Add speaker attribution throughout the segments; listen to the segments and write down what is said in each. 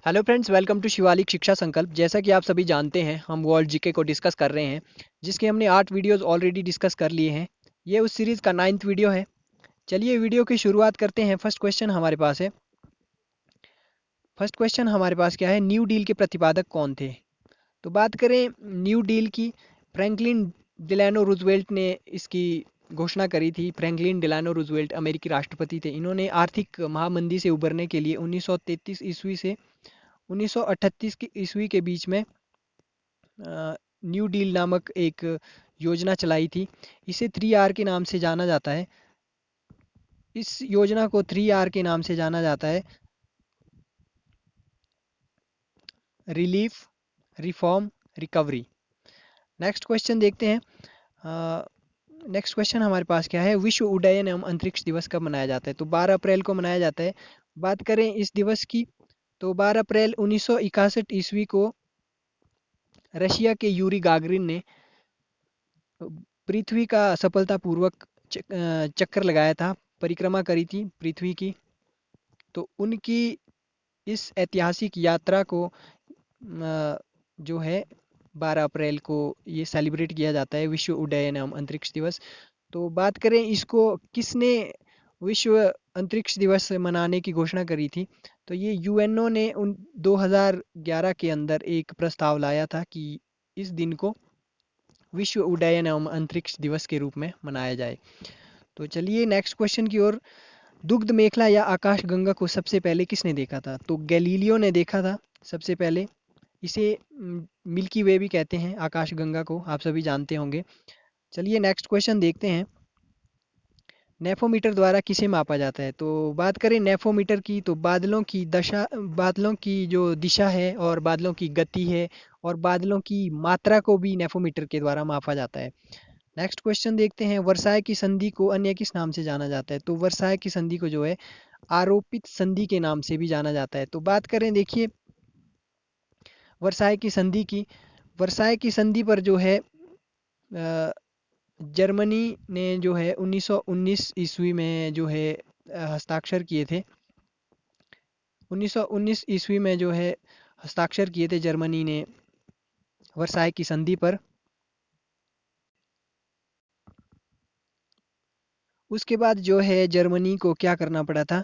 Speaker 1: Hello friends, welcome to Shivalik Shiksha Sankalp. जैसा कि आप सभी जानते हैं, हम वर्ल्ड जीके को डिस्कस कर रहे हैं, जिसके हमने 8 वीडियोस ऑलरेडी डिस्कस कर लिए हैं। ये उस सीरीज़ का 9th वीडियो है। चलिए वीडियो की शुरुआत करते हैं। फर्स्ट क्वेश्चन हमारे पास है। फर्स्ट क्वेश्चन हमारे पास क्या है? न्यू डील के प्रतिपादक कौन थे? तो बात करें न्यू डील की, फ्रैंकलिन डिलानो रूजवेल्ट ने इसकी घोषणा करी थी। फ्रैंकलिन डिलानो रूजवेल्ट अमेरिकी राष्ट्रपति थे। इन्होंने आर्थिक महामंदी से उबरने के लिए 1933 ईस्वी से 1938 की ईस्वी के बीच में न्यू डील नामक एक योजना चलाई थी। इसे 3R के नाम से जाना जाता है। इस योजना को 3R के नाम से जाना जाता है: relief, reform, recovery. Next question देखते हैं। नेक्स्ट क्वेश्चन हमारे पास क्या है? विश्व उड्डयन एवं अंतरिक्ष दिवस कब मनाया जाता है? तो 12 अप्रैल को मनाया जाता है। बात करें इस दिवस की, तो 12 अप्रैल 1961 ईस्वी को रशिया के यूरी गागरिन ने पृथ्वी का सफलतापूर्वक चक्कर लगाया था, परिक्रमा करी थी पृथ्वी की। तो उनकी इस ऐतिहासिक यात्रा को जो है 12 अप्रैल को ये सेलिब्रेट किया जाता है, विश्व उड्डयन एवं अंतरिक्ष दिवस। तो बात करें इसको किसने विश्व अंतरिक्ष दिवस मनाने की घोषणा करी थी, तो ये यूएनओ ने 2011 के अंदर एक प्रस्ताव लाया था कि इस दिन को विश्व उड्डयन एवं अंतरिक्ष दिवस के रूप में मनाया जाए। तो चलिए नेक्स्ट क्वेश्चन की ओर। दुग्ध मेखला या आकाश गंगा को सबसे पहले किसने देखा था? तो गैलीलियो ने देखा था सबसे पहले। इसे मिल्की वे भी कहते हैं, आकाश गंगा को आप सभी जानते होंगे। चलिए नेक्स्ट क्वेश्चन देखते हैं। नेफोमीटर द्वारा किसे मापा जाता है? तो बात करें नेफोमीटर की, तो बादलों की जो दिशा है और बादलों की गति है और बादलों की मात्रा को भी नेफोमीटर के द्वारा मापा जाता है। नेक्स्ट क्वेश्चन देखते हैं। वर्साय की संधि को अन्य किस नाम से जाना जाता है? तो वर्साय की संधि को जो है आरोपित संधि के नाम से भी जाना जाता है। तो बात करें, देखिए, वर्साय की संधि की, वर्साय की संधि पर जो है जर्मनी ने जो है 1919 ईस्वी में जो है हस्ताक्षर किए थे। 1919 ईस्वी में जो है हस्ताक्षर किए थे जर्मनी ने वर्साय की संधि पर। उसके बाद जो है जर्मनी को क्या करना पड़ा था?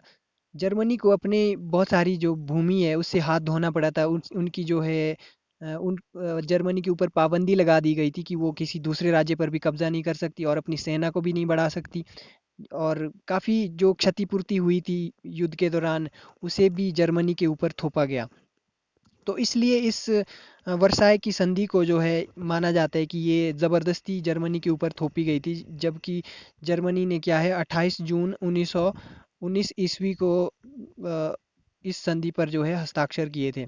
Speaker 1: जर्मनी को अपने बहुत सारी जो भूमि है उससे हाथ धोना पड़ा था। उनकी जो है जर्मनी के ऊपर पाबंदी लगा दी गई थी कि वो किसी दूसरे राज्य पर भी कब्जा नहीं कर सकती और अपनी सेना को भी नहीं बढ़ा सकती। और काफ़ी जो क्षतिपूर्ति हुई थी युद्ध के दौरान, उसे भी जर्मनी के ऊपर थोपा गया। तो इसलिए इस वर्साय की संधि को जो है माना जाता है कि ये ज़बरदस्ती जर्मनी के ऊपर थोपी गई थी, जबकि जर्मनी ने क्या है 28 जून 1919 ईस्वी को इस संधि पर जो है हस्ताक्षर किए थे।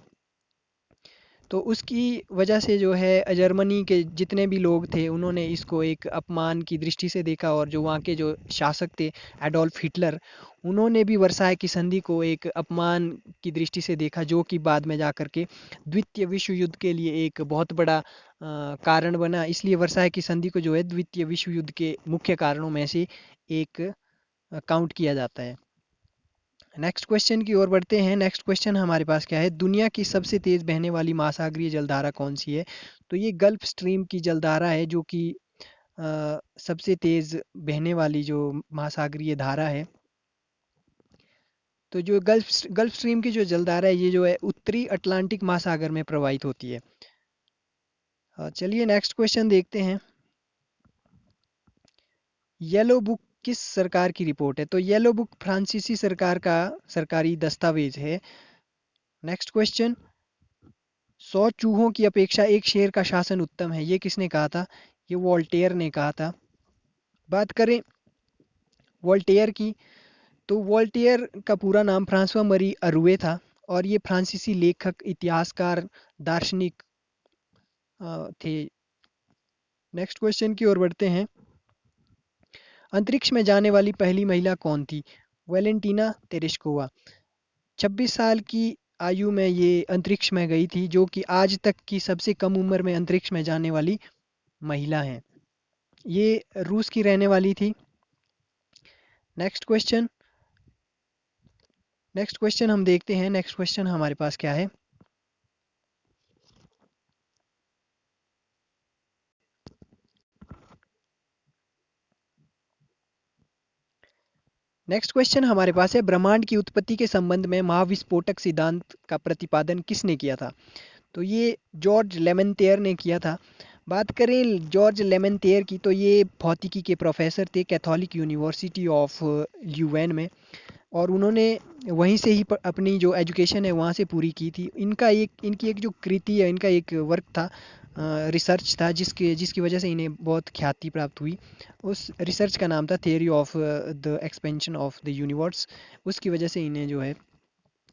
Speaker 1: तो उसकी वजह से जो है जर्मनी के जितने भी लोग थे उन्होंने इसको एक अपमान की दृष्टि से देखा, और जो वहाँ के जो शासक थे एडोल्फ हिटलर, उन्होंने भी वर्साय की संधि को एक अपमान की दृष्टि से देखा, जो कि बाद में जाकर के द्वितीय विश्व युद्ध के लिए एक बहुत बड़ा कारण बना। इसलिए वर्साय की संधि को जो है द्वितीय विश्व युद्ध के मुख्य कारणों में से एक काउंट किया जाता है। नेक्स्ट क्वेश्चन की ओर बढ़ते हैं। नेक्स्ट क्वेश्चन हमारे पास क्या है? दुनिया की सबसे तेज़ बहने वाली महासागरीय जलधारा कौन सी है? तो ये गल्फ स्ट्रीम की जलधारा है, जो कि सबसे तेज़ बहने वाली जो महासागरीय धारा है। तो जो गल्फ स्ट्रीम की जो जलधारा है, ये जो है उत्तरी अटलांटिक महासागर में प्रवाहित होती है। चलिए नेक्स्ट क्वेश्चन देखते हैं। येलो बुक किस सरकार की रिपोर्ट है? तो येलो बुक फ्रांसीसी सरकार का सरकारी दस्तावेज है। Next question. 100 चूहों की अपेक्षा एक शेर का शासन उत्तम है, ये किसने कहा था? ये वोल्टेयर ने कहा था। बात करें वोल्टेयर की, तो वोल्टेयर का पूरा नाम फ्रांसवा मरी अरुए था, और ये फ्रांसीसी लेखक, इतिहासकार, दार्शनिक थे। नेक्स्ट क्वेश्चन की ओर बढ़ते हैं। अंतरिक्ष में जाने वाली पहली महिला कौन थी? वेलेंटीना तेरेश्कोवा। 26 साल की आयु में ये अंतरिक्ष में गई थी, जो कि आज तक की सबसे कम उम्र में अंतरिक्ष में जाने वाली महिला हैं। ये रूस की रहने वाली थी। Next question. नेक्स्ट क्वेश्चन हम देखते हैं। नेक्स्ट क्वेश्चन हमारे पास क्या है? नेक्स्ट क्वेश्चन हमारे पास है, ब्रह्मांड की उत्पत्ति के संबंध में महाविस्फोटक सिद्धांत का प्रतिपादन किसने किया था? तो ये जॉर्ज लेमेंतेयर ने किया था। बात करें जॉर्ज लेमेंतेयर की, तो ये भौतिकी के प्रोफेसर थे कैथोलिक यूनिवर्सिटी ऑफ ल्यूवेन में, और उन्होंने वहीं से ही अपनी जो एजुकेशन है वहाँ से पूरी की थी। इनकी एक जो कृति है, इनका एक वर्क था, रिसर्च था, जिसकी जिसकी वजह से इन्हें बहुत ख्याति प्राप्त हुई। उस रिसर्च का नाम था theory of the expansion of the universe. उसकी वजह से इन्हें जो है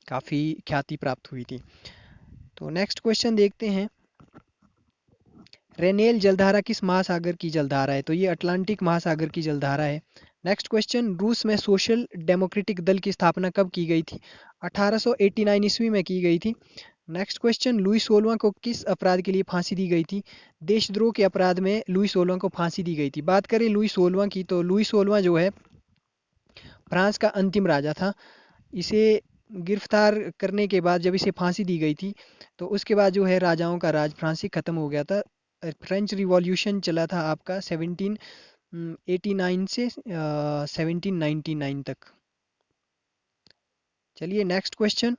Speaker 1: काफ़ी ख्याति प्राप्त हुई थी। तो नेक्स्ट क्वेश्चन देखते हैं, रेनेल जलधारा किस महासागर की जलधारा है? तो ये अटलांटिक महासागर की जलधारा है। नेक्स्ट क्वेश्चन, रूस में सोशल डेमोक्रेटिक दल की स्थापना कब की गई थी? 1889 ईस्वी में की गई थी। नेक्स्ट क्वेश्चन, लुई 16वां को किस अपराध के लिए फांसी दी गई थी? देशद्रोह के अपराध में लुई 16वां को फांसी दी गई थी। बात करें लुई 16वां की, तो लुई 16वां जो है फ्रांस का अंतिम राजा था। इसे गिरफ्तार करने के बाद जब इसे फांसी दी गई थी, तो उसके बाद जो है राजाओं का राज फ्रांस से ख़त्म हो गया था। फ्रेंच रिवॉल्यूशन चला था आपका 1789 से 1799 तक। चलिए नेक्स्ट क्वेश्चन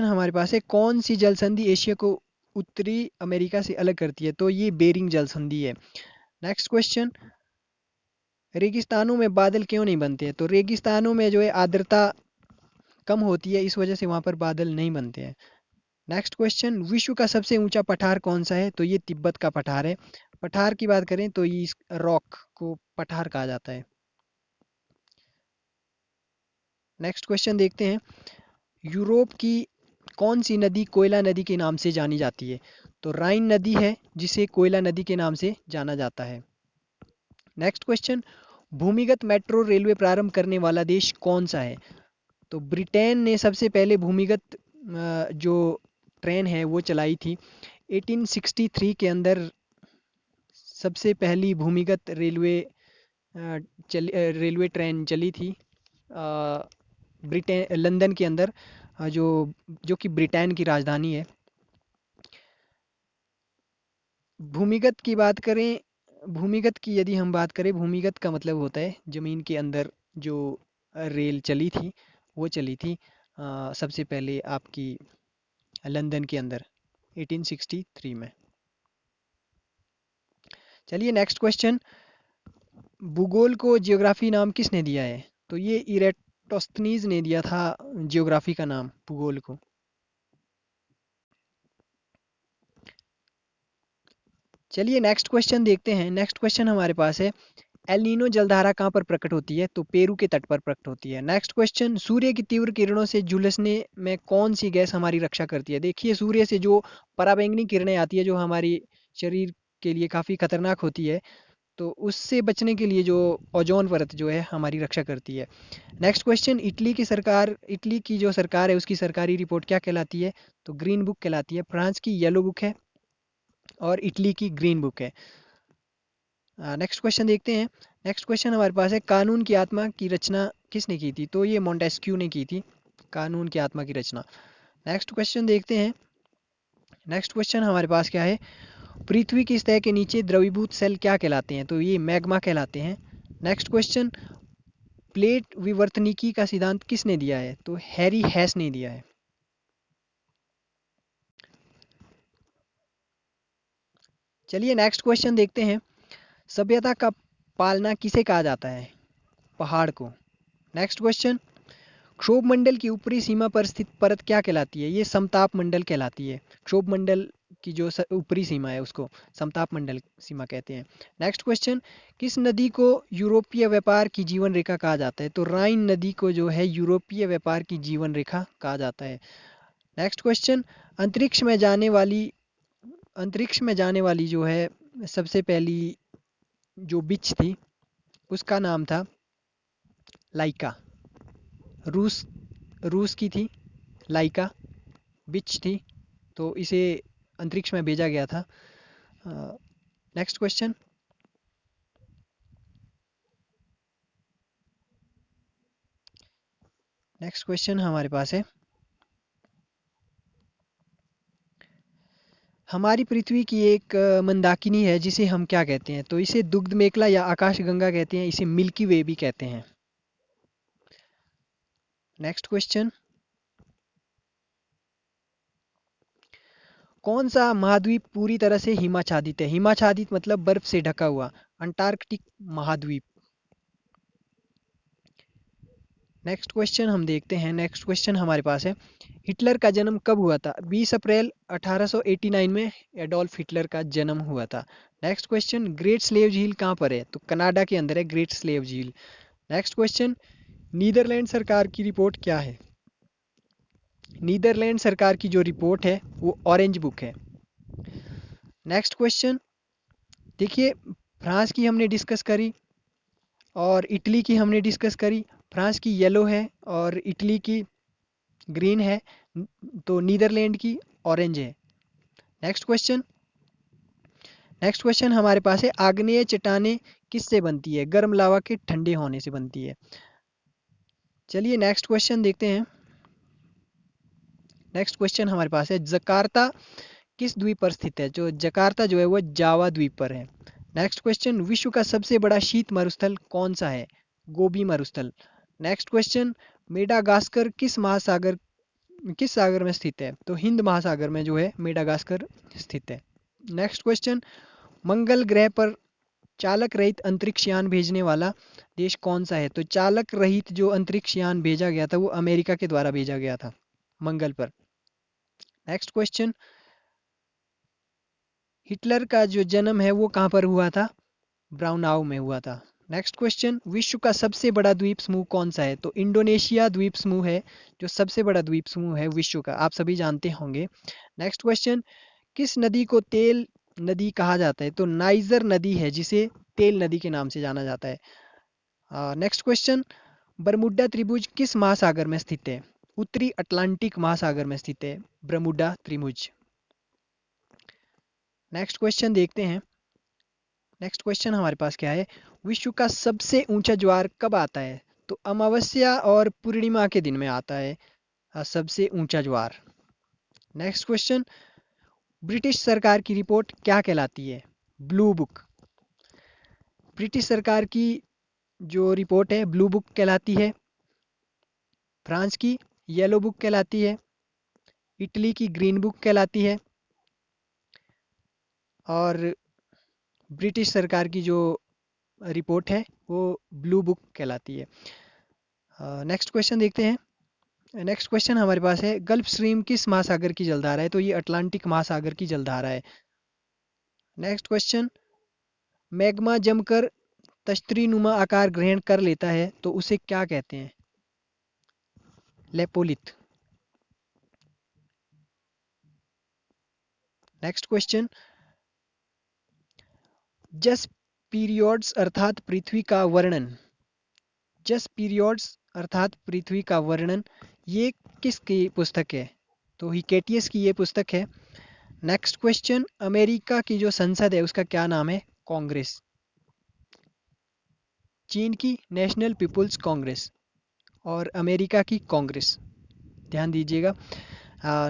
Speaker 1: हमारे पास है, कौन सी जल संधि एशिया को उत्तरी अमेरिका से अलग करती है? तो ये बेरिंग जल संधि है। नेक्स्ट क्वेश्चन, रेगिस्तानों में बादल क्यों नहीं बनते हैं? तो रेगिस्तानों में जो है आर्द्रता कम होती है, इस वजह से वहाँ पर बादल नहीं बनते हैं। नेक्स्ट क्वेश्चन, विश्व का सबसे ऊंचा पठार कौन सा है? तो ये तिब्बत का पठार है। पठार की बात करें तो इस रॉक को पठार कहा जाता है। नेक्स्ट क्वेश्चन देखते हैं, यूरोप की कौन सी नदी कोयला नदी के नाम से जानी जाती है? तो राइन नदी है जिसे कोयला नदी के नाम से जाना जाता है। नेक्स्ट क्वेश्चन, भूमिगत मेट्रो रेलवे प्रारंभ करने वाला देश कौन सा है? तो ब्रिटेन ने सबसे पहले भूमिगत जो ट्रेन है वो चलाई थी। 1863 के अंदर सबसे पहली भूमिगत रेलवे ट्रेन चली थी ब्रिटेन लंदन के अंदर, जो जो कि ब्रिटेन की राजधानी है। भूमिगत की बात करें, भूमिगत की यदि हम बात करें, भूमिगत का मतलब होता है ज़मीन के अंदर जो रेल चली थी वो चली थी सबसे पहले आपकी लंदन के अंदर 1863 में। चलिए नेक्स्ट क्वेश्चन, भूगोल को जियोग्राफी नाम किसने दिया है? तो ये इरेटोस्थनीज ने दिया था जियोग्राफी का नाम भूगोल को। चलिए नेक्स्ट क्वेश्चन देखते हैं। नेक्स्ट क्वेश्चन हमारे पास है, एल नीनो जलधारा कहाँ पर प्रकट होती है? तो पेरू के तट पर प्रकट होती है। नेक्स्ट क्वेश्चन, सूर्य की तीव्र किरणों से झुलसने में कौन सी गैस हमारी रक्षा करती है? देखिए सूर्य से जो पराबैंगनी किरणें आती है जो हमारी शरीर के लिए काफ़ी खतरनाक होती है, तो उससे बचने के लिए जो ओजोन परत जो है हमारी रक्षा करती है। नेक्स्ट क्वेश्चन, इटली की जो सरकार है उसकी सरकारी रिपोर्ट क्या कहलाती है? तो ग्रीन बुक कहलाती है। फ्रांस की येलो बुक है और इटली की ग्रीन बुक है। नेक्स्ट क्वेश्चन देखते हैं। नेक्स्ट क्वेश्चन हमारे पास है, कानून की आत्मा की रचना किसने की थी? तो ये मोंटेस्क्यू ने की थी कानून की आत्मा की रचना। नेक्स्ट क्वेश्चन देखते हैं। नेक्स्ट क्वेश्चन हमारे पास क्या है, पृथ्वी की सतह के नीचे द्रवीभूत सेल क्या कहलाते हैं? तो ये मैग्मा कहलाते हैं। नेक्स्ट क्वेश्चन, प्लेट विवर्तनिकी का सिद्धांत किसने दिया है? तो हैरी हैस ने दिया है। चलिए नेक्स्ट क्वेश्चन देखते हैं, सभ्यता का पालना किसे कहा जाता है? पहाड़ को। नेक्स्ट क्वेश्चन, क्षोभ मंडल की ऊपरी सीमा पर स्थित परत क्या कहलाती है? ये समताप मंडल कहलाती है। क्षोभ मंडल की जो ऊपरी सीमा है उसको समताप मंडल सीमा कहते हैं। नेक्स्ट क्वेश्चन, किस नदी को यूरोपीय व्यापार की जीवन रेखा कहा जाता है? तो राइन नदी को जो है यूरोपीय व्यापार की जीवन रेखा कहा जाता है। नेक्स्ट क्वेश्चन, अंतरिक्ष में जाने वाली अंतरिक्ष में जाने वाली जो है सबसे पहली जो बिच थी उसका नाम था लाइका। रूस रूस की थी लाइका, बिच थी, तो इसे अंतरिक्ष में भेजा गया था। नेक्स्ट क्वेश्चन, नेक्स्ट क्वेश्चन हमारे पास है, हमारी पृथ्वी की एक मंदाकिनी है जिसे हम क्या कहते हैं? तो इसे दुग्ध मेखला या आकाश गंगा कहते हैं, इसे मिल्की वे भी कहते हैं। नेक्स्ट क्वेश्चन, कौन सा महाद्वीप पूरी तरह से हिमाच्छादित है? हिमाच्छादित मतलब बर्फ से ढका हुआ, अंटार्कटिक महाद्वीप। नेक्स्ट क्वेश्चन हम देखते हैं। नेक्स्ट क्वेश्चन हमारे पास है, हिटलर का जन्म कब हुआ था? 20 अप्रैल 1889 में एडोल्फ हिटलर का जन्म हुआ था। नेक्स्ट क्वेश्चन, ग्रेट स्लेव झील कहाँ पर है? तो कनाडा के अंदर है ग्रेट स्लेव झील। नेक्स्ट क्वेश्चन, नीदरलैंड सरकार की रिपोर्ट क्या है? नीदरलैंड सरकार की जो रिपोर्ट है वो ऑरेंज बुक है। नेक्स्ट क्वेश्चन, देखिए फ्रांस की हमने डिस्कस करी और इटली की हमने डिस्कस करी। फ्रांस की येलो है और इटली की ग्रीन है, तो नीदरलैंड की ऑरेंज है। नेक्स्ट क्वेश्चन, नेक्स्ट क्वेश्चन हमारे पास है, आग्नेय चट्टानें किससे बनती है? गर्म लावा के ठंडे होने से बनती है। चलिए नेक्स्ट क्वेश्चन देखते हैं। नेक्स्ट क्वेश्चन हमारे पास है, जकार्ता किस द्वीप पर स्थित है? जो जकार्ता जो है वो जावा द्वीप पर है। नेक्स्ट क्वेश्चन, विश्व का सबसे बड़ा शीत मरुस्थल कौन सा है? गोबी मरुस्थल। नेक्स्ट क्वेश्चन, मेडागास्कर किस सागर में स्थित है? तो हिंद महासागर में जो है मेडागास्कर स्थित है। नेक्स्ट क्वेश्चन, मंगल ग्रह पर चालक रहित अंतरिक्ष यान भेजने वाला देश कौन सा है? तो चालक रहित जो अंतरिक्ष यान भेजा गया था वो अमेरिका के द्वारा भेजा गया था मंगल पर। नेक्स्ट क्वेश्चन, हिटलर का जो जन्म है वो कहाँ पर हुआ था? ब्राउनाउ में हुआ था। नेक्स्ट क्वेश्चन, विश्व का सबसे बड़ा द्वीप समूह कौन सा है? तो इंडोनेशिया द्वीप समूह है जो सबसे बड़ा द्वीप समूह है विश्व का, आप सभी जानते होंगे। नेक्स्ट क्वेश्चन, किस नदी को तेल नदी कहा जाता है? तो नाइजर नदी है जिसे तेल नदी के नाम से जाना जाता है। नेक्स्ट क्वेश्चन, बरमुडा त्रिभुज किस महासागर में स्थित है? उत्तरी अटलांटिक महासागर में स्थित है बरमुडा त्रिभुज। नेक्स्ट क्वेश्चन देखते हैं। नेक्स्ट क्वेश्चन हमारे पास क्या है, विश्व का सबसे ऊंचा ज्वार कब आता है? तो अमावस्या और पूर्णिमा के दिन में आता है सबसे ऊंचा ज्वार। नेक्स्ट क्वेश्चन, ब्रिटिश सरकार की रिपोर्ट क्या कहलाती है? Blue book. ब्रिटिश सरकार की जो रिपोर्ट है ब्लू बुक कहलाती है। फ्रांस की येलो बुक कहलाती है। इटली की ग्रीन बुक कहलाती है और ब्रिटिश सरकार की जो रिपोर्ट है वो ब्लू बुक कहलाती है। नेक्स्ट क्वेश्चन देखते हैं। नेक्स्ट क्वेश्चन हमारे पास है, गल्फ स्ट्रीम किस महासागर की जलधारा है? तो ये अटलांटिक महासागर की जलधारा है। नेक्स्ट क्वेश्चन, मैग्मा जमकर तश्तरीनुमा आकार ग्रहण कर लेता है तो उसे क्या कहते हैं? लेपोलिथ। नेक्स्ट क्वेश्चन, जस पीरियड्स अर्थात पृथ्वी का वर्णन, जस पीरियड्स अर्थात पृथ्वी का वर्णन ये किसकी पुस्तक है? तो हिकेटियस की ये पुस्तक है। नेक्स्ट क्वेश्चन, अमेरिका की जो संसद है उसका क्या नाम है? कांग्रेस। चीन की नेशनल पीपुल्स कांग्रेस और अमेरिका की कांग्रेस, ध्यान दीजिएगा।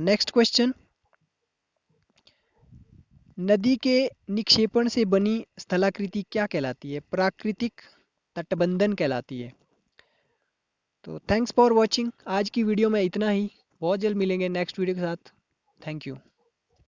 Speaker 1: नेक्स्ट क्वेश्चन, नदी के निक्षेपण से बनी स्थलाकृति क्या कहलाती है? प्राकृतिक तटबंधन कहलाती है। तो थैंक्स फॉर वॉचिंग। आज की वीडियो में इतना ही, बहुत जल्द मिलेंगे नेक्स्ट वीडियो के साथ। Thank you.